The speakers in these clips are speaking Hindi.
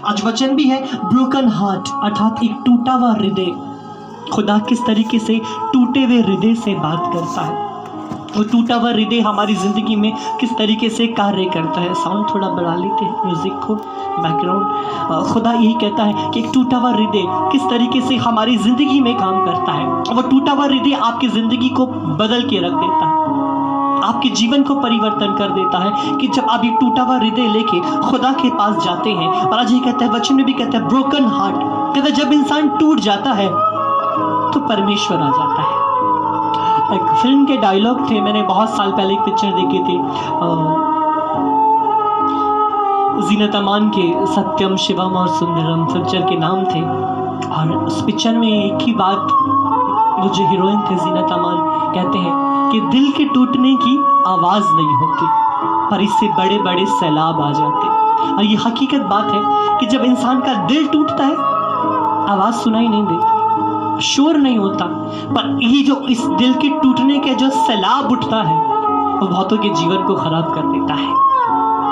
आज वचन भी है ब्रोकन हार्ट, अर्थात एक टूटा हुआ हृदय। खुदा किस तरीके से टूटे हुए हृदय से बात करता है, वो टूटा हुआ हृदय हमारी ज़िंदगी में किस तरीके से कार्य करता है। साउंड थोड़ा बढ़ा लेते हैं, म्यूज़िक को, बैकग्राउंड। खुदा यही कहता है कि एक टूटा हुआ हृदय किस तरीके से हमारी ज़िंदगी में काम करता है। वो टूटा हुआ हृदय आपकी ज़िंदगी को बदल के रख देता है, आपके जीवन को परिवर्तन कर देता है। कि जब आप एक टूटा हुआ हृदय लेके खुदा के पास जाते हैं, और आज ये कहता है, वचन में भी कहता है ब्रोकन हार्ट, कहता है जब इंसान टूट जाता है तो परमेश्वर आ जाता है। एक फिल्म के डायलॉग थे, मैंने बहुत साल पहले एक पिक्चर देखी थी, जीनत अमान के सत्यम शिवम और सुंदरम पिक्चर के नाम थे। और उस पिक्चर में एक ही बात वो जो हीरोइन थे जीनत अमान कहते हैं कि दिल के टूटने की आवाज़ नहीं होती, पर इससे बड़े बड़े सैलाब आ जाते। और ये हकीकत बात है कि जब इंसान का दिल टूटता है आवाज़ सुनाई नहीं देती, शोर नहीं होता, पर ये जो इस दिल के टूटने के जो सैलाब उठता है वो बहुतों के जीवन को खराब कर देता है,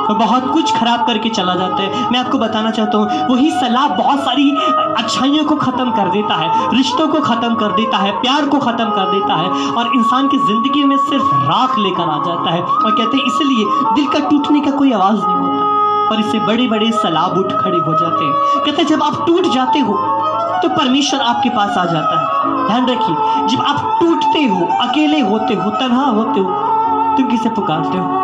वो बहुत कुछ खराब करके चला जाता है। मैं आपको बताना चाहता हूँ, वही सैलाब बहुत सारी अच्छाइयों को ख़त्म कर देता है, रिश्तों को ख़त्म कर देता है, प्यार को ख़त्म कर देता है, और इंसान की ज़िंदगी में सिर्फ राख लेकर आ जाता है। और कहते हैं इसलिए दिल का टूटने का कोई आवाज़ नहीं होता, पर इससे बड़े बड़े सैलाब उठ खड़े हो जाते हैं। कहते हैं जब आप टूट जाते हो तो परमेश्वर आपके पास आ जाता है। ध्यान रखिए, जब आप टूटते हो, अकेले होते हो, तन्हा होते हो, तुम किसे पुकारते हो?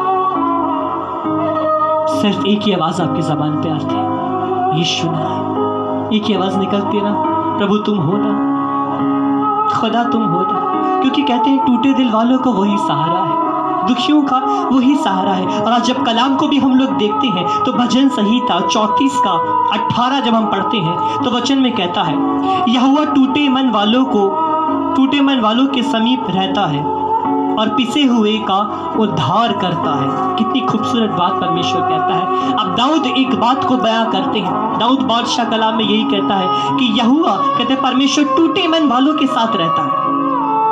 सिर्फ एक ही आवाज़ आपकी ज़बान पे आती है, यीशु नाम। एक ही आवाज़ निकलती है ना, प्रभु तुम हो ना, खुदा तुम हो ना। क्योंकि कहते हैं टूटे दिल वालों को वही सहारा है, दुखियों का वही सहारा है। और आज जब कलाम को भी हम लोग देखते हैं तो भजन संहिता 34 का 18 जब हम पढ़ते हैं तो वचन में कहता है, यहोवा टूटे मन वालों के समीप रहता है और पिसे हुए का उद्धार करता है। कितनी खूबसूरत बात परमेश्वर कहता है। अब दाऊद एक बात को बयां करते हैं, दाऊद बादशाह कलाम में यही कहता है कि यहोवा, कहते हैं परमेश्वर टूटे मन वालों के साथ रहता है,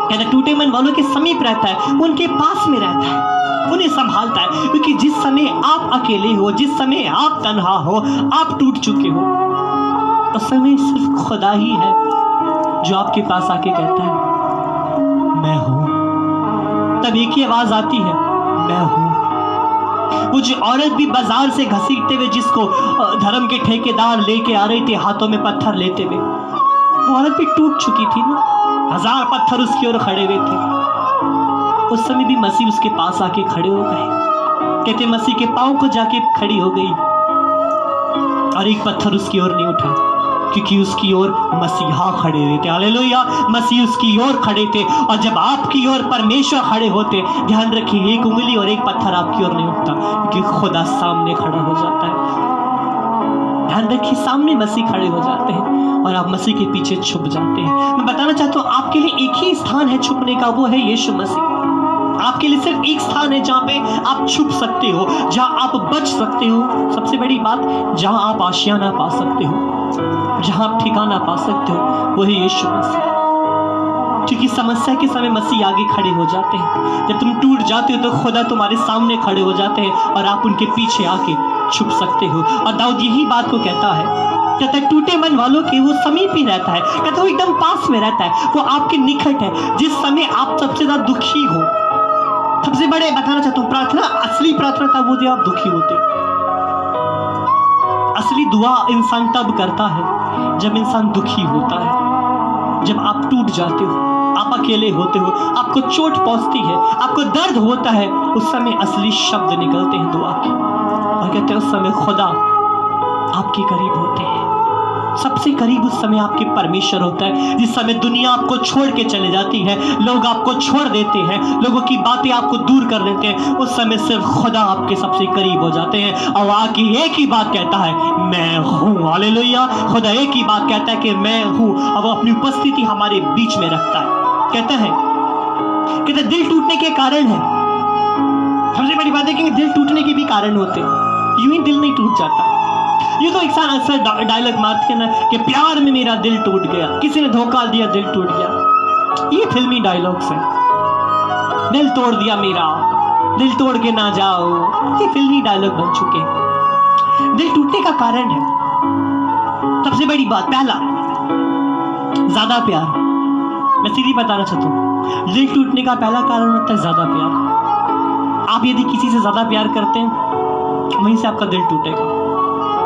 कहते टूटे मन वालों के समीप रहता है, उनके पास में रहता है, उन्हें संभालता है। क्योंकि जिस समय आप अकेले हो, जिस समय आप तन्हा हो, आप टूट चुके हो, उस समय सिर्फ खुदा ही है जो आपके पास आके कहता है मैं हूं। तब एक ही आवाज आती है, मैं हूं। वो जो औरत भी बाजार से घसीटते हुए, जिसको धर्म के ठेकेदार लेके आ रहे थे हाथों में पत्थर लेते हुए, वो औरत भी टूट चुकी थी ना, 1000 पत्थर उसकी ओर खड़े हुए थे। उस समय भी मसीह उसके पास आके खड़े हो गए। कहते मसीह के पांव को जाके खड़ी हो गई और एक पत्थर उसकी ओर नहीं उठा, क्योंकि उसकी ओर मसीहा खड़े हुए थे। हालेलुया, मसीह उसकी ओर खड़े थे। और जब आपकी ओर परमेश्वर खड़े होते, ध्यान रखिए, एक उंगली और एक पत्थर आपकी ओर नहीं उठता, क्योंकि खुदा सामने खड़ा हो जाता है। ध्यान रखिए, सामने मसीह खड़े हो जाते हैं और आप मसीह के पीछे छुप जाते हैं। मैं बताना चाहता हूँ, आपके लिए एक ही स्थान है छुपने का, वो है यीशु मसीह। आपके लिए सिर्फ एक स्थान है जहाँ पे आप छुप सकते हो, जहाँ आप बच सकते हो। सबसे बड़ी बात, जहाँ आप आशियाना पा सकते हो, जहाँ आप ठिकाना पा सकते हो, वही यीशु मसीह। क्योंकि समस्या के समय मसीह आगे खड़े हो जाते हैं। जब तुम टूट जाते हो तो खुदा तुम्हारे सामने खड़े हो जाते हैं और आप उनके पीछे आके छुप सकते हो। और दाऊद यही बात को कहता है, कहता है टूटे मन वालों के वो समीप ही रहता है, कहता है वो एकदम पास में रहता है, वो आपके निकट है। जिस समय आप सबसे ज्यादा दुखी हो, सबसे बड़े बताना चाहता हूँ, प्रार्थना, असली प्रार्थना तब होती है आप दुखी होते हो। असली दुआ इंसान तब करता है जब इंसान दुखी होता है, जब आप टूट जाते हो, आप अकेले होते हो, आपको चोट पहुंचती है, आपको दर्द होता है, उस समय असली शब्द निकलते हैं दुआ के। और कहते हैं उस समय खुदा आपके करीब होते हैं। सबसे करीब उस समय आपके परमेश्वर होता है। जिस समय दुनिया आपको छोड़ के चले जाती है, लोग आपको छोड़ देते हैं, लोगों की बातें आपको दूर कर देते हैं, उस समय सिर्फ खुदा आपके सबसे करीब हो जाते हैं और आके एक ही बात कहता है, मैं हूँ। हालेलुया, खुदा एक ही बात कहता है कि मैं हूँ, और वो अपनी उपस्थिति हमारे बीच में रखता है। कहता है दिल टूटने के कारण है। सबसे बड़ी बात है कि दिल टूटने के भी कारण होते हैं, यूं ही दिल नहीं टूट जाता। ये तो इंसान अक्सर डायलॉग मारते हैं ना कि प्यार में मेरा दिल टूट गया, किसी ने धोखा दिया, दिल टूट गया। ये फिल्मी डायलॉग्स हैं। दिल तोड़ दिया मेरा, दिल तोड़ के ना जाओ, ये फिल्मी डायलॉग बन चुके हैं। दिल टूटने का कारण है सबसे बड़ी बात, पहला, ज्यादा प्यार। मैं सीधी बताना चाहता हूँ, दिल टूटने का पहला कारण होता है ज्यादा प्यार। आप यदि किसी से ज्यादा प्यार करते हैं, वहीं से आपका दिल टूटेगा।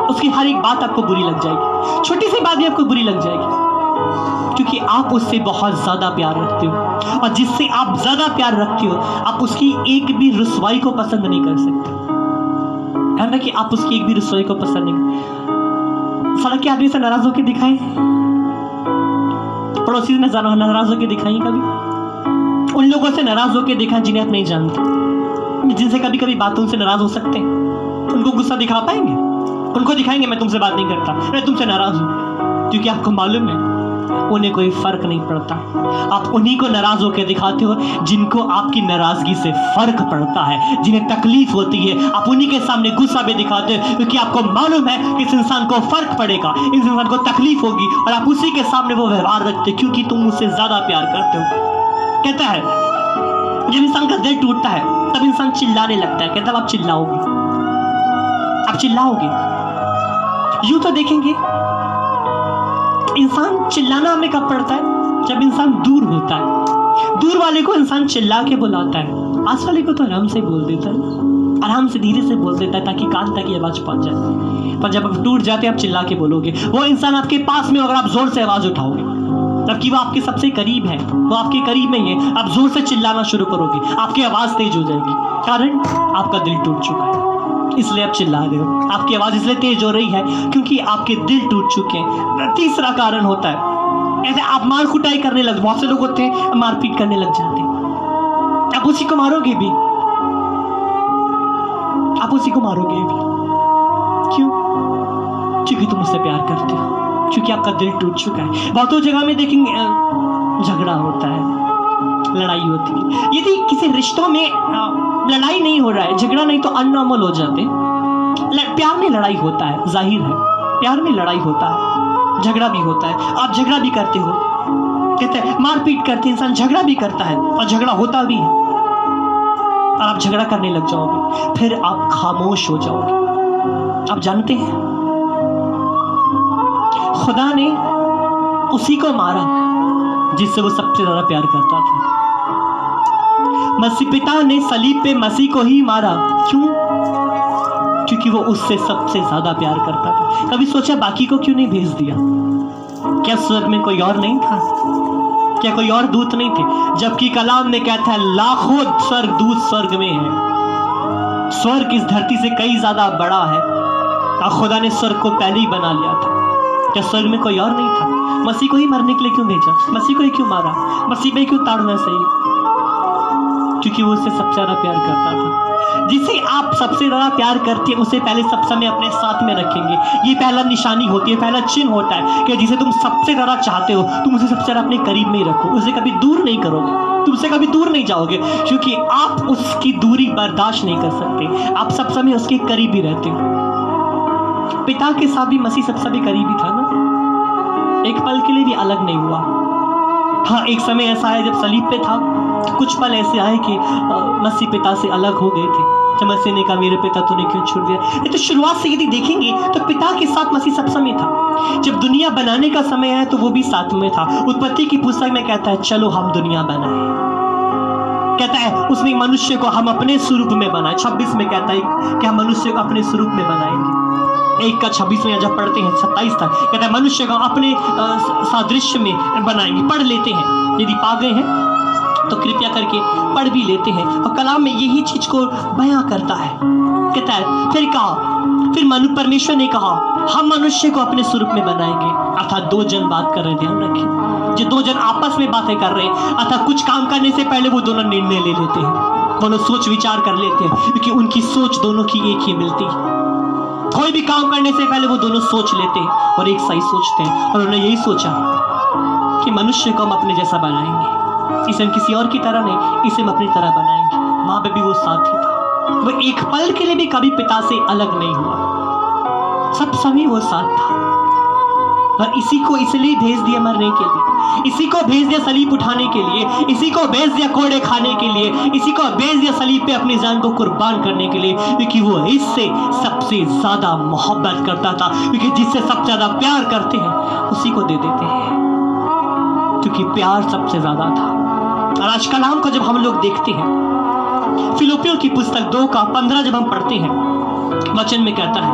उसकी हर एक बात आपको बुरी लग जाएगी, छोटी सी बात भी आपको बुरी लग जाएगी, क्योंकि आप उससे बहुत ज्यादा प्यार रखते हो। और जिससे आप ज्यादा प्यार रखते हो, आप उसकी एक भी रुसवाई को पसंद नहीं कर सकते। है ना कि आप उसकी एक भी रुसवाई को पसंद नहीं। सड़क के आदमी से नाराज होकर दिखाएं, पड़ोसी से नाराज होकर दिखाएं, कभी उन लोगों से नाराज होकर दिखाएं जिन्हें आप नहीं जानते, जिनसे कभी कभी बातों से नाराज हो सकते हैं। उनको गुस्सा दिखा पाएंगे? उनको दिखाएंगे मैं तुमसे बात नहीं करता, मैं तुमसे नाराज हूं, क्योंकि आपको मालूम है उन्हें कोई फर्क नहीं पड़ता। आप उन्हीं को नाराज होकर दिखाते हो जिनको आपकी नाराजगी से फर्क पड़ता है, जिन्हें तकलीफ होती है। आप उन्हीं के सामने गुस्सा भी दिखाते हो, क्योंकि आपको मालूम है कि इस इंसान को फर्क पड़ेगा, इस इंसान को तकलीफ होगी, और आप उसी के सामने वो व्यवहार रखते, क्योंकि तुम उससे ज्यादा प्यार करते हो। कहता है जब इंसान का दिल टूटता है तब इंसान चिल्लाने लगता है। कहता है आप चिल्लाओगे, आप चिल्लाओगे। यूं तो देखेंगे इंसान चिल्लाना हमें कब पड़ता है? जब इंसान दूर होता है। दूर वाले को इंसान चिल्ला के बुलाता है, आस वाले को तो आराम से बोल देता है, आराम से धीरे से बोल देता है ताकि कान तक ये आवाज पहुंच जाए। पर जब आप टूट जाते हैं, आप चिल्ला के बोलोगे। वो इंसान आपके पास में, अगर आप जोर से आवाज उठाओगे, जबकि वो आपके सबसे करीब है, वो आपके करीब में ही है, आप जोर से चिल्लाना शुरू करोगे, आपकी आवाज तेज हो जाएगी। कारण आपका दिल टूट चुका है, इसलिए आप चिल्ला रहे हो। आपकी आवाज इसलिए तेज हो रही है क्योंकि आपके दिल टूट चुके हैं। तीसरा कारण होता है, ऐसे आप मार कुटाई करने लग, बहुत से लोग होते हैं मारपीट करने लग जाते हैं। आप उसी को मारोगे भी, आप उसी को मारोगे भी। क्यों? क्योंकि तुम उससे प्यार करते हो, क्योंकि आपका दिल टूट चुका है। बहुतों जगह में देखेंगे झगड़ा होता है, लड़ाई होती है। यदि किसी रिश्तों में लड़ाई नहीं हो रहा है, झगड़ा नहीं, तो अननॉर्मल हो जाते। प्यार में लड़ाई होता है, जाहिर है प्यार में लड़ाई होता है, झगड़ा भी होता है। आप झगड़ा भी करते हो, कहते हैं मारपीट करते इंसान झगड़ा भी करता है, और झगड़ा होता भी है। और आप झगड़ा करने लग जाओगे, फिर आप खामोश हो जाओगे। आप जानते हैं खुदा ने उसी को मारा जिससे वो सबसे ज्यादा प्यार करता था। मसीह पिता ने सलीब पे मसीह को ही मारा। क्यों? क्योंकि वो उससे सबसे ज्यादा प्यार करता था। कभी सोचा बाकी को क्यों नहीं भेज दिया? क्या स्वर्ग में कोई और नहीं था? क्या कोई और दूत नहीं थे? जबकि कलाम में कहता है लाखों स्वर्ग दूत स्वर्ग में है। स्वर्ग इस धरती से कई ज्यादा बड़ा है, और खुदा ने स्वर्ग को पहले ही बना लिया था। क्या स्वर्ग में कोई और नहीं था? मसीह को ही मरने के लिए क्यों भेजा? मसीह को ही क्यों मारा? मसीह पे क्यों ताड़ना सही? क्योंकि वो उससे सबसे ज्यादा प्यार करता था। जिसे आप सबसे ज्यादा प्यार करते हैं उसे पहले सब समय अपने साथ में रखेंगे। ये पहला निशानी होती है, पहला चिन्ह होता है कि जिसे तुम सबसे ज्यादा चाहते हो, तुम उसे सबसे ज्यादा अपने करीब में ही रखो। उसे कभी दूर नहीं करोगे, तुमसे कभी दूर नहीं जाओगे, क्योंकि आप उसकी दूरी बर्दाश्त नहीं कर सकते। आप सब समय उसके करीब ही रहते हो। पिता के साथ भी मसीह सबसे भी करीबी था ना, एक पल के लिए भी अलग नहीं हुआ। हाँ, एक समय ऐसा है जब सलीब पे था, कुछ पल ऐसे आए कि मसीह पिता से अलग हो गए थे। जब मसीह ने कहा मेरे पिता तूने क्यों छोड़ दिया। ये तो शुरुआत से यदि देखेंगे तो पिता के साथ मसीह सब समय था। जब दुनिया बनाने का समय है तो वो भी साथ में था। उत्पत्ति की पुस्तक में कहता है चलो हम दुनिया बनाए, कहता है उसमें मनुष्य को हम अपने स्वरूप में बनाए। 26 में कहता है कि हम मनुष्य को अपने स्वरूप में बनाएंगे। 1:26 में जब पढ़ते हैं 27 तक कहता है मनुष्य को अपने सादृश्य में बनाएंगे। पढ़ लेते हैं, यदि पा गए हैं तो कृपया करके पढ़ भी लेते हैं। और कलाम में यही चीज को बयां करता है। कहता है फिर कहा, फिर परमेश्वर ने कहा हम मनुष्य को अपने स्वरूप में बनाएंगे। अर्थात दो जन बात कर रहे हैं, ध्यान रखिए, जो दो जन आपस में बातें कर रहे हैं, अर्थात कुछ काम करने से पहले वो दोनों निर्णय ले लेते हैं, दोनों सोच विचार कर लेते हैं, क्योंकि उनकी सोच दोनों की एक ही मिलती है। कोई भी काम करने से पहले वो दोनों सोच लेते हैं और एक सही सोचते हैं। और उन्होंने यही सोचा कि मनुष्य को हम अपने जैसा बनाएंगे, इसे हम किसी और की तरह नहीं, इसे हम अपनी तरह बनाएंगे। माँ बाप भी वो साथ ही था, वो एक पल के लिए भी कभी पिता से अलग नहीं हुआ, सब समय वो साथ था। और इसी को इसलिए भेज दिया मरने के लिए, इसी को भेज दिया सलीब उठाने के लिए, इसी को भेज दिया कोड़े खाने के लिए, इसी को भेज दिया सलीब पे अपनी जान को कुर्बान करने के लिए, क्योंकि वो इससे सबसे ज्यादा मोहब्बत करता था। क्योंकि जिससे सबसे ज्यादा प्यार करते हैं उसी को दे देते हैं, क्योंकि प्यार सबसे ज्यादा था। और आज कलाम को जब हम लोग देखते हैं, फिलिपियों की पुस्तक 2:15 जब हम पढ़ते हैं, वचन में कहता है,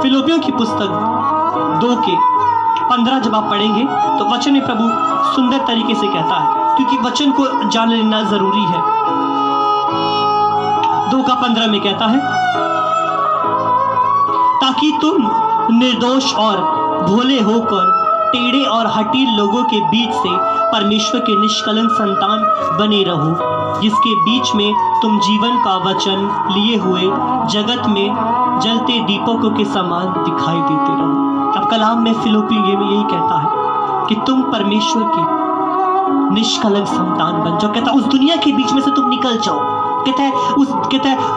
फिलिपियों की पुस्तक 2:15 जब आप पढ़ेंगे तो वचन में प्रभु सुंदर तरीके से कहता है, क्योंकि वचन को जान लेना जरूरी है। 2:15 में कहता है, ताकि तुम निर्दोष और भोले होकर टेढ़े और हठील लोगों के बीच से परमेश्वर के निष्कलंक संतान बने रहो, जिसके बीच में तुम जीवन का वचन लिए हुए जगत में जलते दीपकों के समान दिखाई देते रहो। अब कलाम में फिलिपियों में यही कहता है कि तुम परमेश्वर के निष्कलंक संतान बन जाओ। कहता है उस दुनिया के बीच में से तुम निकल जाओ, कहता है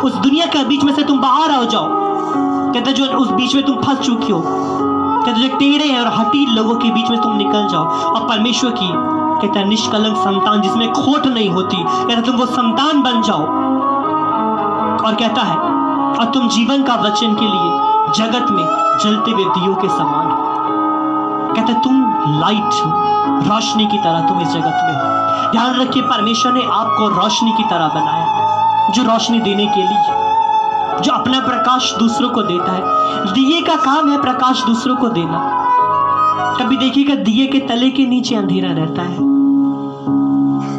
उस दुनिया के बीच में से तुम बाहर आ जाओ, कहता है जो उस बीच में तुम फंस चुकी हो, कहता है जो टेढ़े और हठील लोगों के बीच में तुम निकल जाओ और परमेश्वर की, कहता है निष्कलंक संतान जिसमें खोट नहीं होती, कहता है तुम वो संतान बन जाओ। और कहता है और तुम जीवन का वचन के लिए जगत में जलते हुए दियों के समान हो। कहता है तुम लाइट हो, रोशनी की तरह तुम इस जगत में हो। ध्यान रखिए, परमेश्वर ने आपको रोशनी की तरह बनाया, जो रोशनी देने के लिए, जो अपना प्रकाश दूसरों को देता है। दिए का काम है प्रकाश दूसरों को देना। कभी देखिएगा दिए के तले के नीचे अंधेरा रहता है,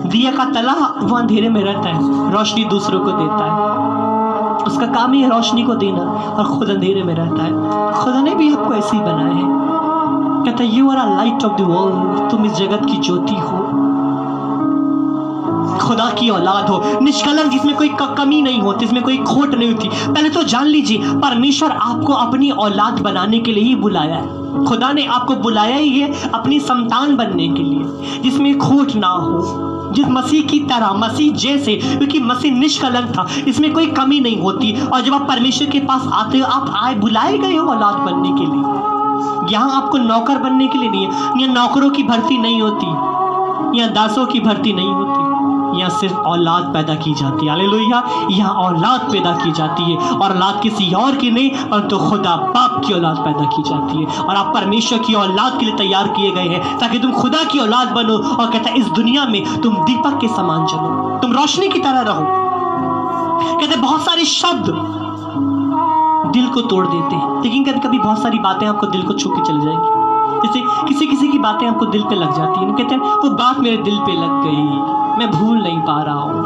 दिया का तला वो अंधेरे में रहता है, रोशनी दूसरों को देता है, उसका काम ही है रोशनी को देना, और खुद अंधेरे में रहता है। खुदा ने भी आपको ऐसे ही बनाया है। कहता है you are a light of the world, तुम इस जगत की ज्योति हो, खुदा की औलाद हो, निष्कलंक, जिसमें कोई कमी नहीं होती, जिसमें कोई खोट नहीं होती। पहले तो जान लीजिए परमेश्वर आपको अपनी औलाद बनाने के लिए ही बुलाया है। खुदा ने आपको बुलाया ही है अपनी संतान बनने के लिए, जिसमें खोट ना हो, जिस मसीह की तरह, मसीह जैसे, क्योंकि मसीह निष्कलंक था, इसमें कोई कमी नहीं होती। और जब आप परमेश्वर के पास आते हो, आप आए बुलाए गए हो औलाद बनने के लिए। यहाँ आपको नौकर बनने के लिए नहीं है, यहाँ नौकरों की भर्ती नहीं होती, यहाँ दासों की भर्ती नहीं होती, यहाँ सिर्फ औलाद पैदा की जाती है। हालेलुया, यहाँ औलाद पैदा की जाती है, और औलाद किसी और की नहीं, और तो खुदा बाप की औलाद पैदा की जाती है। और आप परमेश्वर की औलाद के लिए तैयार किए गए हैं, ताकि तुम खुदा की औलाद बनो। और कहता है इस दुनिया में तुम दीपक के समान जलो, तुम रोशनी की तरह रहो। कहते बहुत सारे शब्द दिल को तोड़ देते हैं, लेकिन कभी कभी बहुत सारी बातें आपको दिल को छू के चली जाएंगी। जैसे किसी किसी की बातें आपको दिल पे लग जाती है, कहते हैं वो बात मेरे दिल पे लग गई, मैं भूल नहीं पा रहा हूँ।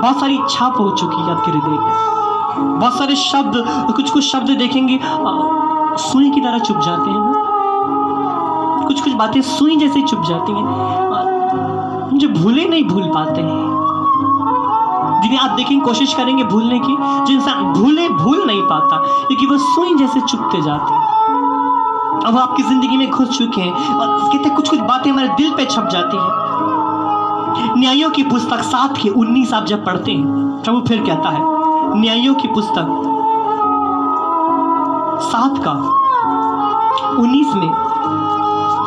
बहुत सारी छाप हो चुकी है आपके हृदय में। बहुत सारे शब्द, कुछ शब्द देखेंगे सुई की तरह चुप जाते हैं ना, कुछ बातें सुई जैसे चुप जाती हैं, मुझे भूले नहीं भूल पाते हैं। जिन्हें आप देखेंगे कोशिश करेंगे भूलने की, जो इंसान भूल नहीं पाता, क्योंकि वो सुई जैसे चुपते जाते हैं। अब आपकी जिंदगी में घुस चुके हैं, और कहते हैं कुछ बातें हमारे दिल पे छप जाती हैं। न्यायों की पुस्तक 7:19 आप जब पढ़ते हैं, प्रभु फिर कहता है, न्यायों की पुस्तक 7:19 में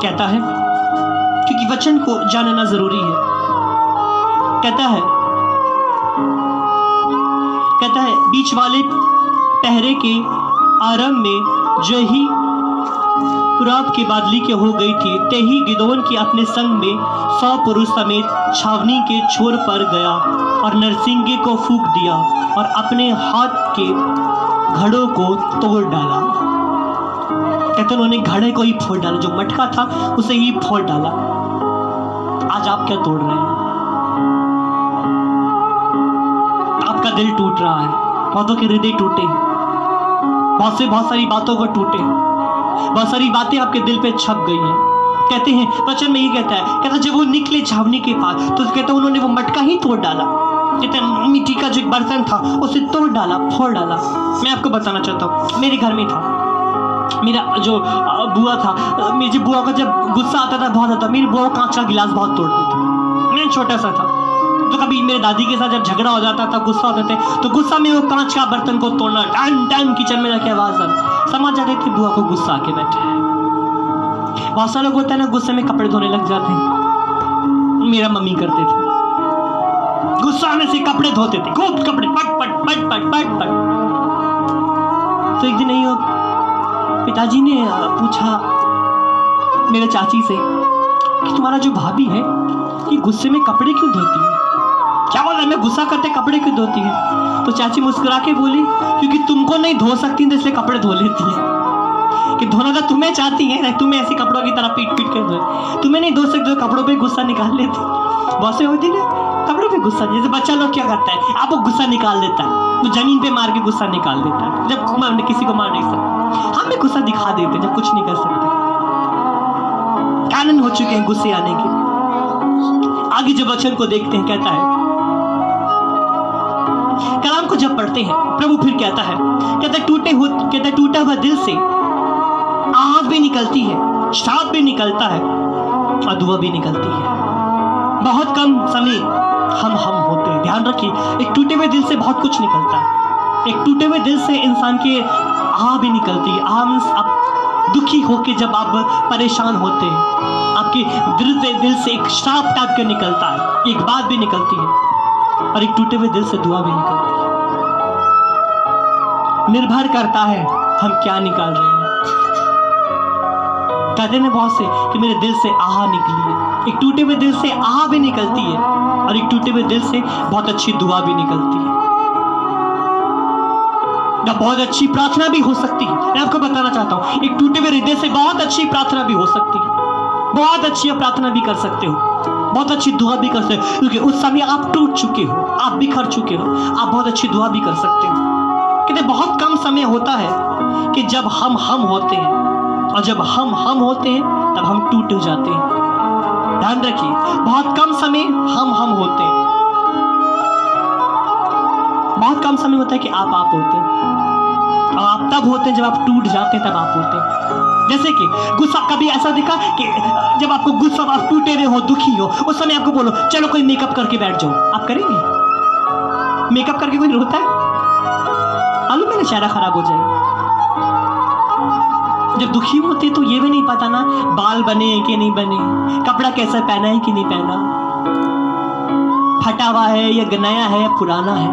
कहता है, क्योंकि वचन को जानना जरूरी है। कहता है बीच वाले पहरे के आरंभ में जो ही पुराब की बादली के हो गई थी, ते ही गिदोन की अपने संग में 100 पुरुष समेत छावनी के छोर पर गया और नरसिंगे को फूंक दिया और अपने हाथ के घड़ों को तोड़ डाला। कहते उन्होंने घड़े को ही फोड़ डाला, जो मटका था उसे ही फोड़ डाला। आज आप क्या तोड़ रहे हैं? आपका दिल टूट रहा है, बहुतों के हृदय टूटे, बहुत सारी बातों को टूटे, बहुत सारी बातें आपके दिल पे छप गई हैं। कहते हैं वचन में ये कहता जब वो निकले छावनी के पास, तो कहते हैं उन्होंने वो मटका ही तोड़ डाला। कहते हैं मिट्टी का जो एक बर्तन था उसे तोड़ डाला, फोड़ डाला। मैं आपको बताना चाहता हूँ, मेरे घर में था, मेरा जो बुआ था, मेरी बुआ का जब गुस्सा आता था बहुत आता, मेरी बुआ कांच का गिलास बहुत तोड़ देती थी। मैं छोटा सा था, तो कभी मेरे दादी के साथ जब झगड़ा हो जाता था, गुस्सा होते थे, तो गुस्सा में वो कांच का बर्तन को तोड़ना, टन टन किचन में जाके आवाज आ, समझ जाते थे बुआ को गुस्सा आके बैठा है। बहुत सारे लोग होते हैं ना, गुस्से में कपड़े धोने लग जाते हैं। मेरा मम्मी करते थे, गुस्सा आने से कपड़े धोते थे, खूब कपड़े पट पट पट पट पट पट। तो एक दिन नहीं हो, पिताजी ने पूछा मेरे चाची से कि तुम्हारा जो भाभी है कि गुस्से में कपड़े क्यों धोती है? क्या बोल रहा, मैं गुस्सा करते कपड़े क्यों धोती है? तो चाची मुस्कुरा के बोली, क्योंकि तुमको नहीं धो सकती तो इसलिए कपड़े धो लेती है। कि धोना तो तुम्हें चाहती है, तुम्हें ऐसे कपड़ों की तरह पीट पीट कर धोए, तुम्हें नहीं धो सकते तो कपड़ों पे गुस्सा निकाल लेती। बहुत से होती ना कपड़ों पे गुस्सा, जैसे बच्चा लोग क्या करता है, आप वो गुस्सा निकाल देता है, वो जमीन पे मार के गुस्सा निकाल देता है, जब किसी को मार नहीं सकता। हम भी गुस्सा दिखा देते जब कुछ नहीं कर सकते। कानून हो चुके हैं गुस्से आने के। आगे जब वचन को देखते हैं, कहता है, कलाम को जब पढ़ते हैं, प्रभु फिर कहता है टूटा हुआ दिल से आग भी निकलती है, श्राप भी निकलता है और दुआ भी निकलती है। बहुत कम समय हम होते हैं। ध्यान रखिए, एक टूटे हुए दिल से बहुत कुछ निकलता है। एक टूटे हुए दिल से इंसान की आह भी निकलती है। आप दुखी होके जब आप परेशान होते हैं, आपके दिल से एक श्राप टाइप के निकलता है, एक बात भी निकलती है, और एक टूटे हुए दिल से दुआ भी निकलती है। निर्भर करता है हम क्या निकाल रहे हैं। कहते हैं बहुत से कि मेरे दिल से आह निकली है। एक टूटे हुए दिल से आह भी निकलती है और एक टूटे हुए दिल से बहुत अच्छी दुआ भी निकलती है, या बहुत अच्छी प्रार्थना भी हो सकती है। मैं आपको बताना चाहता हूं, एक टूटे हुए हृदय से बहुत अच्छी प्रार्थना भी हो सकती है। बहुत अच्छी प्रार्थना भी कर सकते हो, बहुत अच्छी दुआ भी कर सकते हो, क्योंकि उस समय आप टूट चुके हो, आप बिखर चुके हो, आप बहुत अच्छी दुआ भी कर सकते हो। कहते बहुत कम समय होता है कि जब हम होते हैं, और जब हम होते हैं तब हम टूट जाते हैं। ध्यान रखिए, बहुत कम समय हम होते हैं। बहुत कम समय होता है कि आप होते हैं, और आप तब होते हैं जब आप टूट जाते हैं, तब आप होते हैं। जैसे कि गुस्सा, कभी ऐसा दिखा कि जब आपको गुस्सा, आप टूटे हुए हो, दुखी हो, उस समय आपको बोलो चलो कोई मेकअप करके बैठ जाओ, आप करेंगे? मेकअप करके कोई रोता है? आलू मेरा चेहरा खराब हो जाएगा। जब दुखी होते तो ये भी नहीं पता ना बाल बने हैं कि नहीं बने, कपड़ा कैसा पहना है कि नहीं पहना, फटा हुआ है या नया है या पुराना है।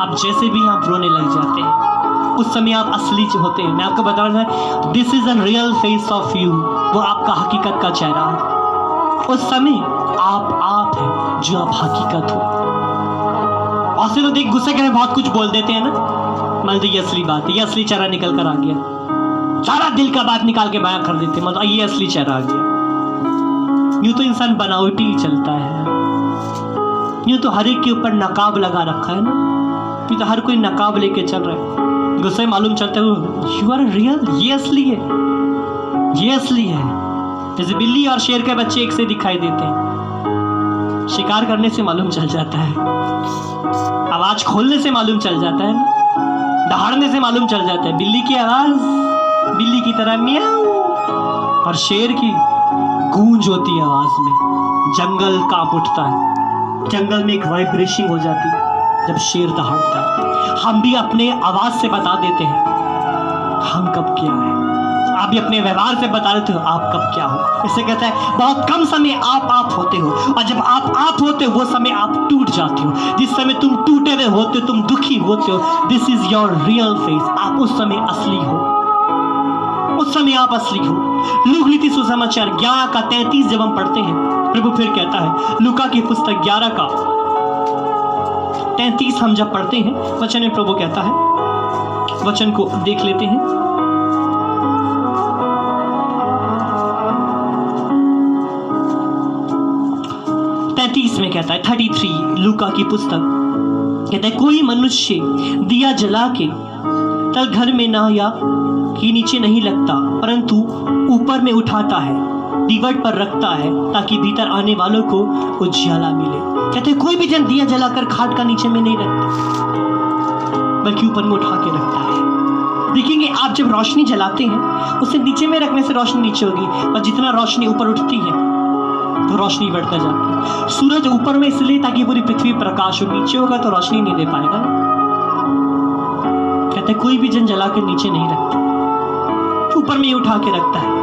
आप जैसे भी आप रोने लग जाते हैं, उस समय आप असली होते हैं। मैं आपको बता रहा हूं, this is a real face of you. वो आपका हकीकत का चेहरा है। उस समय आप हैं जो आप हकीकत हो। और से लोग गुस्से के बहुत कुछ बोल देते हैं ना, मान लो ये असली बात है, ये असली चेहरा निकल कर आ गया, सारा दिल का बात निकाल के बयां कर देते हैं, मतलब ये असली चेहरा आ गया। यूं तो इंसान बनावटी ही चलता है, यूं तो हर एक के ऊपर नकाब लगा रखा है ना, यूं तो हर कोई नकाब लेके चल रहा है। गुस्से मालूम चलता है यू आर रियल, ये असली है, ये असली है। जैसे बिल्ली और शेर के बच्चे एक से दिखाई देते हैं, शिकार करने से मालूम चल जाता है, आवाज खोलने से मालूम चल जाता है, दहाड़ने से मालूम चल जाता है। बिल्ली की आवाज बिल्ली की तरह म्याऊ, और शेर की गूंज होती है आवाज में, जंगल कांप उठता है, जंगल में एक वाइब्रेशन हो जाती है जब शेर दहाड़ता है। हम भी अपने आवाज से बता देते हैं हम कब क्या है। आप भी अपने व्यवहार से बता देते हो आप कब क्या हो। इससे कहता है बहुत कम समय आप होते हो, और जब आप होते हो वो समय आप टूट जाते हो। जिस समय तुम टूटे हुए होते हो, तुम दुखी होते हो, this is your real face. आप उस समय असली हो, उस समय आप असली हो। लूका लिखित सुसमाचार 11 का 33 जब हम पढ़ते हैं, प्रभु फिर कहता है, लूका की पुस्तक 11 का 33 हम जब पढ़ते हैं, वचन में प्रभु कहता है, वचन को देख लेते हैं। में कहता है 33 लूका की पुस्तक कहता है, कोई मनुष्य दिया जला के तल घर में ना या की नीचे नहीं लगता, परंतु ऊपर में उठाता है, दीवार पर रखता है, ताकि भीतर आने वालों को उजियाला मिले। कहते हैं कोई भी जन दिया जलाकर खाट का नीचे में नहीं रखता, बल्कि ऊपर में उठा के रखता है। देखेंगे आप जब रोशनी जलाते हैं, उसे नीचे में रखने से रोशनी नीचे होगी, और जितना रोशनी ऊपर उठती है रोशनी बढ़ता जाती है। सूरज ऊपर में इसलिए ताकि पूरी पृथ्वी प्रकाश हो, नीचे होगा तो रोशनी नहीं दे पाएगा। कहते कोई भी जन जला के नीचे नहीं रखता, ऊपर में ही उठा के रखता है।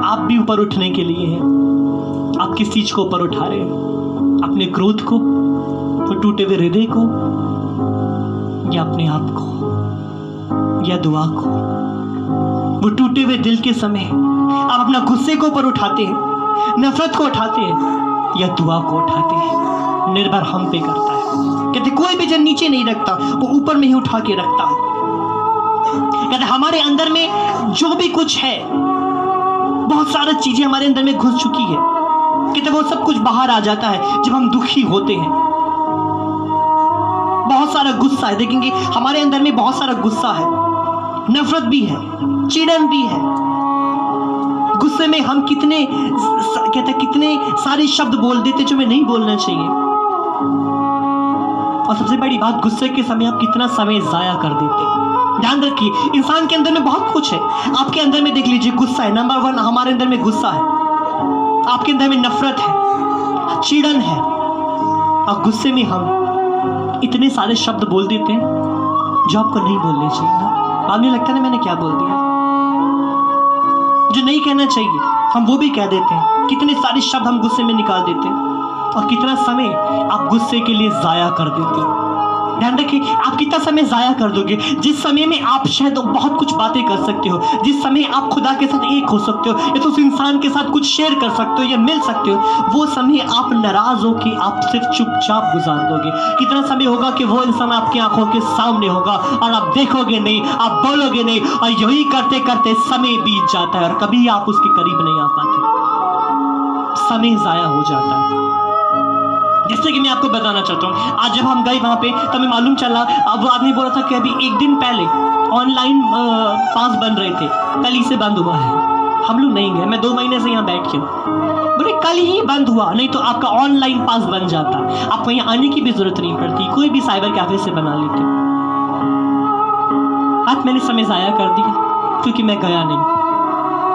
आप भी ऊपर उठने के लिए हैं। आप किस चीज को ऊपर उठा रहे हैं? अपने क्रोध को, वो टूटे हुए हृदय को, या अपने आप को, या दुआ को? वो टूटे हुए दिल के समय आप अपना गुस्से को ऊपर उठाते हैं, नफरत को उठाते हैं, या दुआ को उठाते हैं? निर्भर हम पे करता है। कहते कोई भी जन नीचे नहीं रखता, वो ऊपर में ही उठा के रखता है। कहते हमारे अंदर में जो भी कुछ है, बहुत सारी चीजें हमारे अंदर में घुस चुकी है। कहते वो सब कुछ बाहर आ जाता है जब हम दुखी होते हैं। बहुत सारा गुस्सा है, देखेंगे हमारे अंदर में बहुत सारा गुस्सा है, नफरत भी है, चिड़न भी है। गुस्से में हम कितने सारे शब्द बोल देते जो हमें नहीं बोलना चाहिए। और सबसे बड़ी बात, गुस्से के समय आप कितना समय जाया कर देते हैं। ध्यान रखिए, इंसान के अंदर में बहुत कुछ है। आपके अंदर में देख लीजिए, गुस्सा है। नंबर 1 हमारे अंदर में गुस्सा है, आपके अंदर में नफरत है, चिड़न है। और गुस्से में हम इतने सारे शब्द बोल देते हैं जो आपको नहीं बोलने चाहिए ना। बाद में लगता है ना मैंने क्या बोल दिया, जो नहीं कहना चाहिए हम वो भी कह देते हैं। कितने सारे शब्द हम गुस्से में निकाल देते हैं, और कितना समय आप गुस्से के लिए जाया कर देते हैं। ध्यान रखिए, आप कितना समय जाया कर दोगे। जिस समय में आप शायद बहुत कुछ बातें कर सकते हो, जिस समय आप खुदा के साथ एक हो सकते हो, या तो उस इंसान के साथ कुछ शेयर कर सकते हो या मिल सकते हो, वो समय आप नाराज हो कि आप सिर्फ चुपचाप गुजार दोगे। कितना समय होगा कि वो इंसान आपकी आंखों के सामने होगा और आप देखोगे नहीं, आप बोलोगे नहीं, और यही करते करते समय बीत जाता है और कभी आप उसके करीब नहीं आ पाते। समय जाया हो जाता है। जैसे कि मैं आपको बताना चाहता हूँ, आज जब हम गए वहाँ पे तो हमें मालूम चला, अब वो आदमी बोल रहा था कि अभी 1 दिन पहले ऑनलाइन पास बन रहे थे, कल ही से बंद हुआ है। हम लोग नहीं गए, मैं 2 महीने से यहाँ बैठ के बोले कल ही बंद हुआ, नहीं तो आपका ऑनलाइन पास बन जाता, आपको यहाँ आने की भी जरूरत नहीं पड़ती, कोई भी साइबर कैफे से बना लेते। आज मैंने समय जाया कर दिया क्योंकि मैं गया नहीं।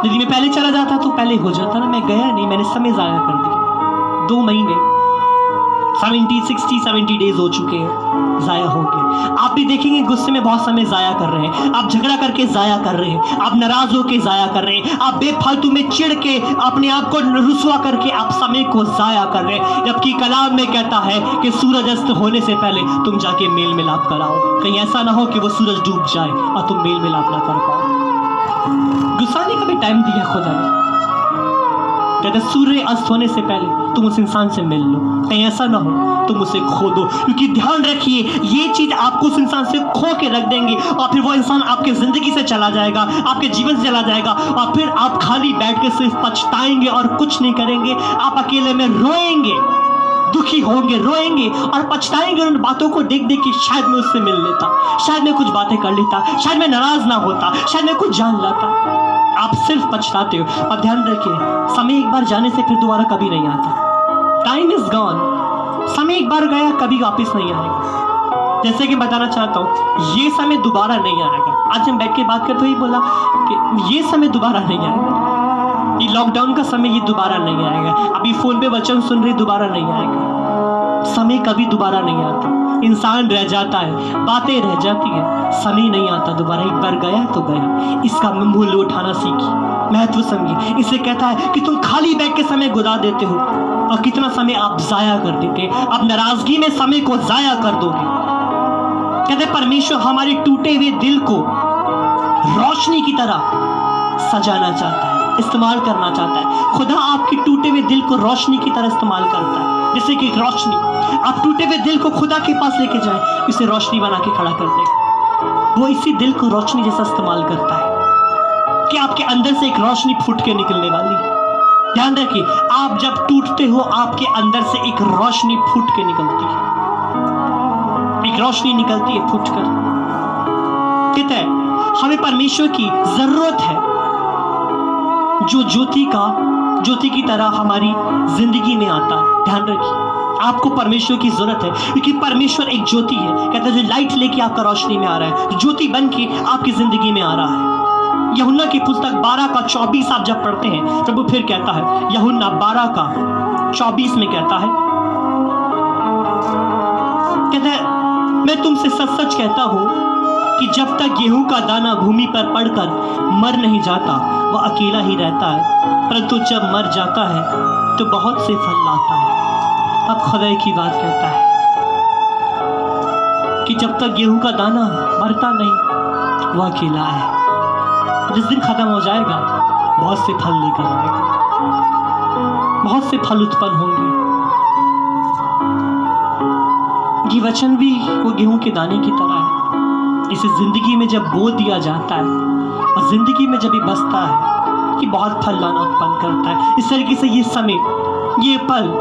यदि मैं पहले चला जाता तो पहले हो जाता ना, मैं गया नहीं, मैंने समय जाया कर दिया। 2 महीने 70 डेज हो चुके हैं, जाया हो गए। आप भी देखेंगे गुस्से में बहुत समय जाया कर रहे हैं, आप झगड़ा करके जाया कर रहे हैं, आप नाराज होकर जाया कर रहे हैं, आप बेफालतू में चिढ़ के अपने आप को रुसवा करके आप समय को जाया कर रहे हैं। जबकि कलाम में कहता है कि सूरज अस्त होने से पहले तुम जाके मेल मिलाप कराओ। कहीं ऐसा ना हो कि वो सूरज डूब जाए और तुम मेल मिलाप ना कर पाओ। गुस्साने का भी टाइम दिया खुदा ने। कहते सूर्य अस्त होने से पहले तुम उस इंसान से मिल लो, कहीं ऐसा ना हो तुम उसे खो दो। क्योंकि ध्यान रखिए, ये चीज आपको उस इंसान से खो के रख देंगे और फिर वो इंसान आपके जिंदगी से चला जाएगा, आपके जीवन से चला जाएगा, और फिर आप खाली बैठ के सिर्फ पछताएंगे और कुछ नहीं करेंगे। आप अकेले में रोएंगे, दुखी होंगे, रोएंगे और पछताएंगे उन बातों को देख देख के, शायद मैं उससे मिल लेता, शायद मैं कुछ बातें कर लेता, शायद मैं नाराज ना होता, शायद मैं कुछ जान लाता। आप सिर्फ पछताते हो। और ध्यान रखिए, समय एक बार जाने से फिर दोबारा कभी नहीं आता। Time is gone. समय एक बार गया, कभी वापस नहीं आएगा। जैसे कि बताना चाहता हूँ, ये समय दोबारा नहीं आएगा। आज हम बैठ के बात करते हुए बोला कि ये समय दोबारा नहीं आएगा, ये लॉकडाउन का समय ये दोबारा नहीं आएगा, अभी फोन पे वचन सुन रहे दोबारा नहीं आएगा। समय कभी दोबारा नहीं आता। इंसान रह जाता है, बातें रह जाती है, समय नहीं आता दोबारा। एक बार गया तो गया। इसका मूल्य उठाना सीखिए, महत्व समझिए। इसे कहता है कि तुम खाली बैठ के समय गुजार देते हो और कितना समय आप जाया कर देते। आप नाराजगी में समय को जाया कर दोगे। कहते परमेश्वर हमारे टूटे हुए दिल को रोशनी की तरह सजाना चाहता है, इस्तेमाल करना चाहता है। खुदा आपके टूटे हुए दिल को रोशनी की तरह इस्तेमाल करता है। जैसे कि रोशनी, आप टूटे हुए दिल को खुदा के पास लेके जाए, इसे रोशनी बना के खड़ा कर देगा। वो इसी दिल को रोशनी जैसा इस्तेमाल करता है कि आपके अंदर से एक रोशनी फूट के निकलने वाली है। ध्यान रखिए, आप जब टूटते हो आपके अंदर से एक रोशनी फूट के निकलती है, एक रोशनी निकलती है फूट कर। कहते हैं हमें परमेश्वर की जरूरत है, जो ज्योति की तरह हमारी जिंदगी में आता है। ध्यान रखिए, आपको परमेश्वर की जरूरत है, क्योंकि परमेश्वर एक ज्योति है। कहते हैं जो लाइट लेके आपका रोशनी में आ रहा है, ज्योति बन के आपकी जिंदगी में आ रहा है। यूहन्ना की पुस्तक 12 का 24 आप जब पढ़ते हैं, प्रभु फिर कहता है, यूहन्ना 12 का 24 में कहता है मैं तुमसे सच सच कहता हूं कि जब तक गेहूं का दाना भूमि पर पड़कर मर नहीं जाता वह अकेला ही रहता है, परंतु जब मर जाता है तो बहुत से फल लाता है। अब खुदा की बात कहता है कि जब तक गेहूं का दाना मरता नहीं वह अकेला है। जिस दिन खत्म हो जाएगा बहुत से फल लेकर आएगा, बहुत से फल उत्पन्न होंगे। ये वचन भी वो गेहूं के दाने की तरह है। इसे जिंदगी में जब बो दिया जाता है और जिंदगी में जब ये बसता है कि बहुत फल लाना उत्पन्न करता है। इस तरीके से ये समय, ये पल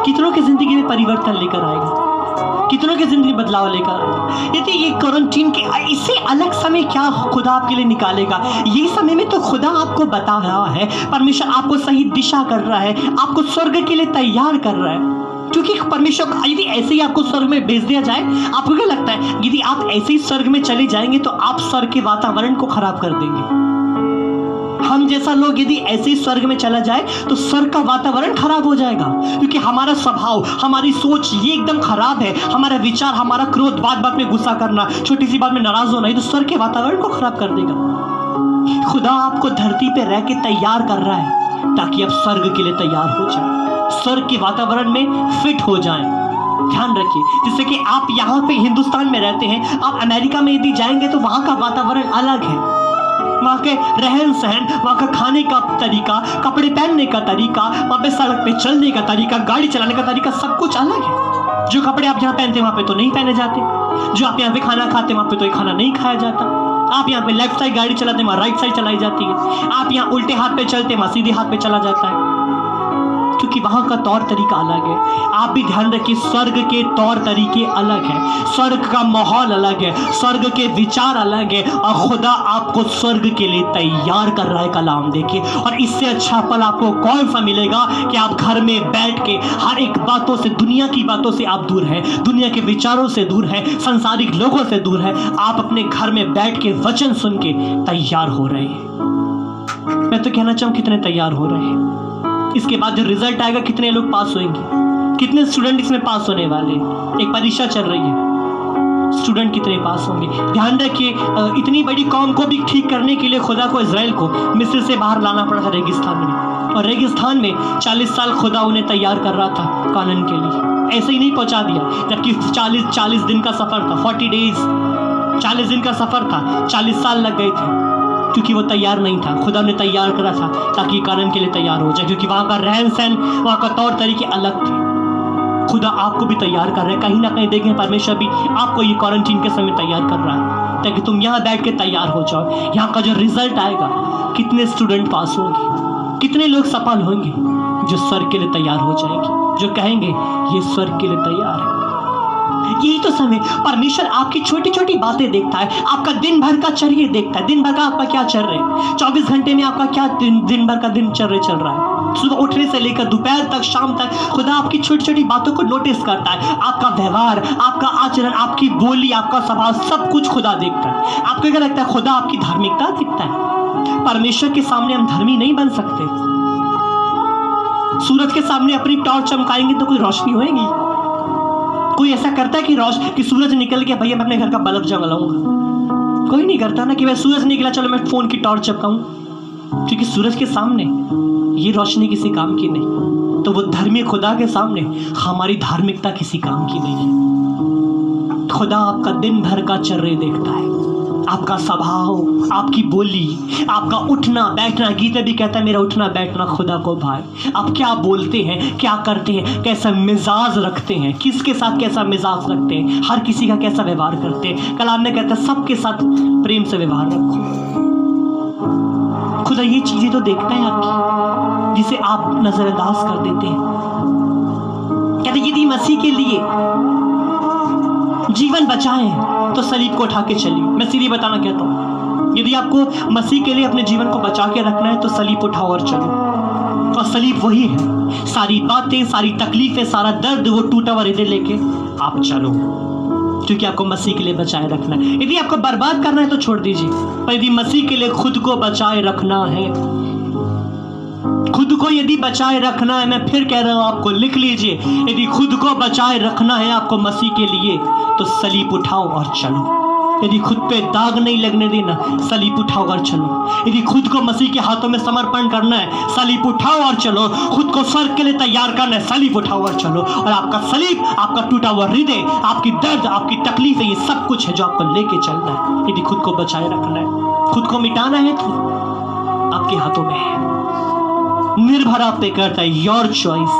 कितनों की जिंदगी में परिवर्तन लेकर आएगा, कितनों की जिंदगी बदलाव लेकर आएगा। यदि ये क्वारंटीन के इससे अलग समय क्या खुदा आपके लिए निकालेगा। ये समय में तो खुदा आपको बता रहा है, परमेश्वर आपको सही दिशा कर रहा है, आपको स्वर्ग के लिए तैयार कर रहा है। क्योंकि परमेश्वर यदि ऐसे ही आपको स्वर्ग में भेज दिया जाए, आपको क्या लगता है यदि आप ऐसे ही स्वर्ग में चले जाएंगे तो आप स्वर्ग के वातावरण को खराब कर देंगे। हम जैसा लोग यदि ऐसे ही स्वर्ग में चला जाए तो स्वर्ग का वातावरण खराब हो जाएगा, क्योंकि हमारा स्वभाव, हमारी सोच ये एकदम खराब है। हमारा विचार, हमारा क्रोध, बात बात में गुस्सा करना, छोटी सी बात में नाराज होना, ये तो स्वर्ग के वातावरण को खराब कर देगा। खुदा आपको धरती पे रह के तैयार कर रहा है ताकि आप स्वर्ग के लिए तैयार हो जाए, स्वर्ग के वातावरण में फिट हो जाएं। ध्यान रखिए, जिससे कि आप यहाँ पे हिंदुस्तान में रहते हैं, आप अमेरिका में यदि जाएंगे तो वहाँ का वातावरण अलग है। वहाँ के रहन सहन, वहाँ का खाने का तरीका, कपड़े पहनने का तरीका, वहाँ पे सड़क पे चलने का तरीका, गाड़ी चलाने का तरीका, सब कुछ अलग है। जो कपड़े आप यहाँ पहनते हैं वहाँ पे तो नहीं पहने जाते, जो आप यहाँ पे खाना खाते हैं वहाँ पे तो ये खाना नहीं खाया जाता। आप यहाँ पे लेफ्ट साइड गाड़ी चलाते हैं, वहाँ राइट साइड चलाई जाती है। आप यहाँ उल्टे हाथ पे चलते हैं, वहाँ सीधे हाथ पे चला जाता है, क्योंकि वहाँ का तौर तरीका अलग है। आप भी ध्यान रखिए, स्वर्ग के तौर तरीके अलग है, स्वर्ग का माहौल अलग है, स्वर्ग के विचार अलग है, और खुदा आपको स्वर्ग के लिए तैयार कर रहा है। कलाम देखिए, और इससे अच्छा पल आपको कौन सा मिलेगा कि आप घर में बैठ के हर एक बातों से, दुनिया की बातों से आप दूर हैं, दुनिया के विचारों से दूर हैं, संसारिक लोगों से दूर हैं। आप अपने घर में बैठ के वचन सुन के तैयार हो रहे हैं। मैं तो कहना चाहूँ कितने तैयार हो रहे हैं। इसके बाद जो रिजल्ट आएगा, कितने लोग पास होंगे, कितने स्टूडेंट इसमें पास होने वाले। एक परीक्षा चल रही है, स्टूडेंट कितने पास होंगे। ध्यान रखिए, इतनी बड़ी कौम को भी ठीक करने के लिए खुदा को, इजराइल को मिस्र से बाहर लाना पड़ा था रेगिस्तान में, और रेगिस्तान में 40 साल खुदा उन्हें तैयार कर रहा था कानून के लिए। ऐसे ही नहीं पहुंचा दिया, जबकि 40 दिन का सफर था, 40 डेज, 40 दिन का सफर था, 40 साल लग गए थे, क्योंकि वो तैयार नहीं था। खुदा ने तैयार करा था ताकि कारण के लिए तैयार हो जाए, क्योंकि वहाँ का रहन सहन, वहाँ का तौर तरीके अलग थे। खुदा आपको भी तैयार कर रहा है। कहीं ना कहीं देखें, परमेश्वर भी आपको ये क्वारंटीन के समय तैयार कर रहा है ताकि तुम यहाँ बैठ के तैयार हो जाओ। यहाँ का जो रिजल्ट आएगा, कितने स्टूडेंट पास होंगे, कितने लोग सफल होंगे जो स्वर्ग के लिए तैयार हो जाएंगे, जो कहेंगे ये स्वर्ग के लिए तैयार है। यही तो समय, परमेश्वर आपकी छोटी छोटी बातें देखता है, आपका दिन भर का चर्या देखता है, दिन भर का आपका क्या चल रहा है, 24 घंटे में आपका क्या दिन भर का दिनचर्या चल रहा है। सुबह उठने से लेकर दोपहर तक, शाम तक, खुदा आपकी छोटी छोटी बातों को नोटिस करता है। आपका व्यवहार, आपका आचरण, आपकी बोली, आपका स्वभाव, सब कुछ खुदा देखता है। आपको क्या लगता है खुदा आपकी धार्मिकता देखता है? परमेश्वर के सामने हम धर्मी नहीं बन सकते। सूरज के सामने अपनी टॉर्च चमकाएंगे तो कोई रोशनी होएगी? कोई ऐसा करता है कि सूरज निकल के भैया मैं अपने घर का बल्ब जलाऊंगा? कोई नहीं करता ना कि वह सूरज निकला, चलो मैं फोन की टॉर्च चमकाऊं, क्योंकि सूरज के सामने ये रोशनी किसी काम की नहीं। तो वो धर्मी खुदा के सामने हमारी धार्मिकता किसी काम की नहीं है। खुदा आपका दिन भर का चर्या देखता है, आपका स्वभाव, आपकी बोली, आपका उठना बैठना। गीता भी कहता है मेरा उठना बैठना खुदा को भाई। आप क्या बोलते हैं, क्या करते हैं, कैसा मिजाज रखते हैं, किसके साथ कैसा मिजाज रखते हैं, हर किसी का कैसा व्यवहार करते हैं। कलाम में कहता है सबके साथ प्रेम से व्यवहार रखो। खुदा ये चीजें तो देखता है आपकी, जिसे आप नजरअंदाज कर देते हैं। कहते यदि मसीह के लिए जीवन बचाएं तो सलीब को उठा के चलिए। मैं सीधी बताना कहता हूँ, यदि आपको मसीह के लिए अपने जीवन को बचा के रखना है तो सलीब उठाओ और चलो। और सलीब वही है, सारी बातें, सारी तकलीफें, सारा दर्द, वो टूटा हुआ हृदय लेके आप चलो। क्योंकि आपको मसीह के लिए बचाए रखना है। यदि आपको बर्बाद करना है तो छोड़ दीजिए, पर यदि मसीह के लिए खुद को बचाए रखना है, खुद को यदि बचाए रखना है, मैं फिर कह रहा हूं आपको, लिख लीजिए, यदि खुद को बचाए रखना है आपको मसीह के लिए तो सलीब उठाओ और चलो। यदि खुद पे दाग नहीं लगने देना, सलीब उठाओ और चलो। यदि खुद को मसीह के हाथों में समर्पण करना है, सलीब उठाओ और चलो। खुद को स्वर्ग के लिए तैयार करना है, सलीब उठाओ और चलो। और आपका सलीब, आपका टूटा हुआ हृदय, आपकी दर्द, आपकी तकलीफें, ये सब कुछ है जो आपको लेके चलना है। यदि खुद को बचाए रखना है, खुद को मिटाना है तो आपके हाथों में है, निर्भर आप पे करता है। योर चॉइस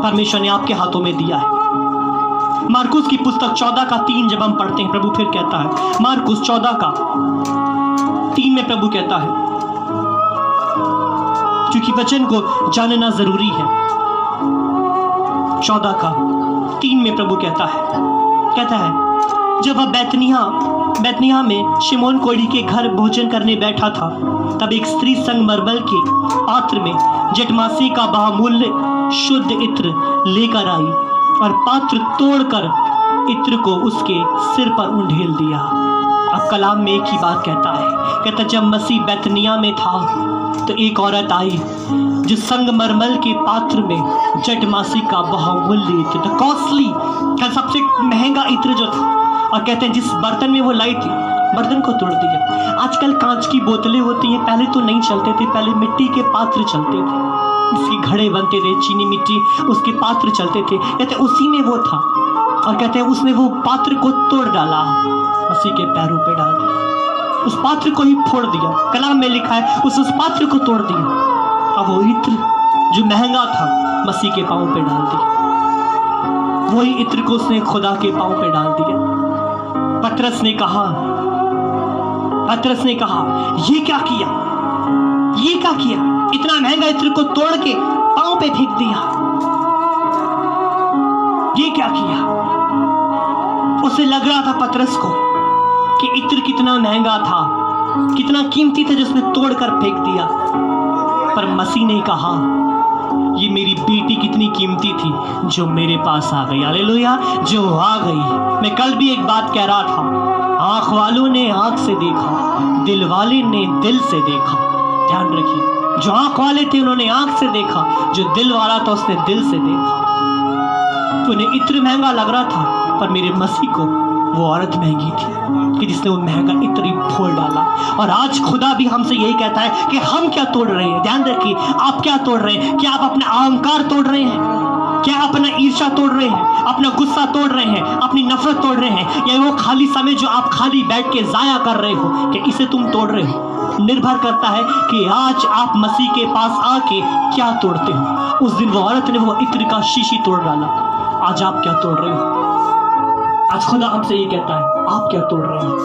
परमेश्वर ने आपके हाथों में दिया है। मार्कुस की पुस्तक 14:3 जब हम पढ़ते हैं, प्रभु फिर कहता है, मार्कुस 14:3 में प्रभु कहता है, क्योंकि वचन को जानना जरूरी है। 14:3 में प्रभु कहता है जब वह बैतनिय्याह में शिमोन कोढ़ी के घर भोजन करने बैठा था, तब एक स्त्री संगमरमर के पात्र में जटमासी का बहुमूल्य शुद्ध इत्र लेकर आई और पात्र तोड़कर इत्र को उसके सिर पर उंडेल दिया। अब कलाम में एक ही बात कहता जब मसीह बैतनिय्याह में था तो एक औरत आई जो संगमरमर के पात्र में जटमासी का बहुमूल्य इत्र, द कॉस्टली, सबसे महंगा इत्र जो था, और कहते हैं जिस बर्तन में वो लाई थी, बर्तन को तोड़ दिया। आजकल कांच की बोतलें होती हैं, पहले तो नहीं चलते थे, पहले मिट्टी के पात्र चलते थे, उसके घड़े बनते थे, चीनी मिट्टी, उसके पात्र चलते थे। कहते उसी में वो था, और कहते हैं उसने वो पात्र को तोड़ डाला, मसीह के पैरों पे डाल दिया, उस पात्र को ही फोड़ दिया। कलाम में लिखा है उस पात्र को तोड़ दिया। अब वो इत्र जो महंगा था मसीह के पाँव पे डाल दिया, वही इत्र को उसने खुदा के पाँव पे डाल दिया। पतरस ने कहा ये क्या किया, ये क्या किया, इतना महंगा इत्र को तोड़ के पांव पे फेंक दिया, ये क्या किया। उसे लग रहा था पतरस को कि इत्र कितना महंगा था, कितना कीमती था जिसने तोड़कर फेंक दिया। पर मसीह ने कहा ये मेरी बेटी कितनी कीमती थी जो मेरे पास आ गई, हालेलुया, जो आ गई। मैं कल भी एक बात कह रहा था, आंख वालों ने आंख से देखा, दिल वाले ने दिल से देखा। ध्यान रखिए, जो आंख वाले थे उन्होंने आंख से देखा, जो दिल वाला था उसने दिल से देखा। उन्हें इत्र महंगा लग रहा था, पर मेरे मसीह को वो औरत महंगी थी कि जिसने वो महंगा इत्र फोड़ डाला। और आज खुदा भी हमसे यही कहता है कि हम क्या तोड़ रहे हैं। ध्यान रखिए, आप क्या तोड़ रहे हैं? क्या आप अपना अहंकार तोड़ रहे हैं? क्या अपना ईर्ष्या तोड़ रहे हैं, अपना गुस्सा तोड़ रहे हैं, अपनी नफरत तोड़ रहे हैं, या वो खाली समय जो आप खाली बैठ के जाया कर रहे हो, कि इसे तुम तोड़ रहे हो? निर्भर करता है कि आज आप मसीह के पास आके क्या तोड़ते हो। उस दिन वो औरत ने वो इत्र का शीशी तोड़ डाला, आज आप क्या तोड़ रहे हो? आज खुदा हमसे ये कहता है, आप क्या तोड़ रहे हो?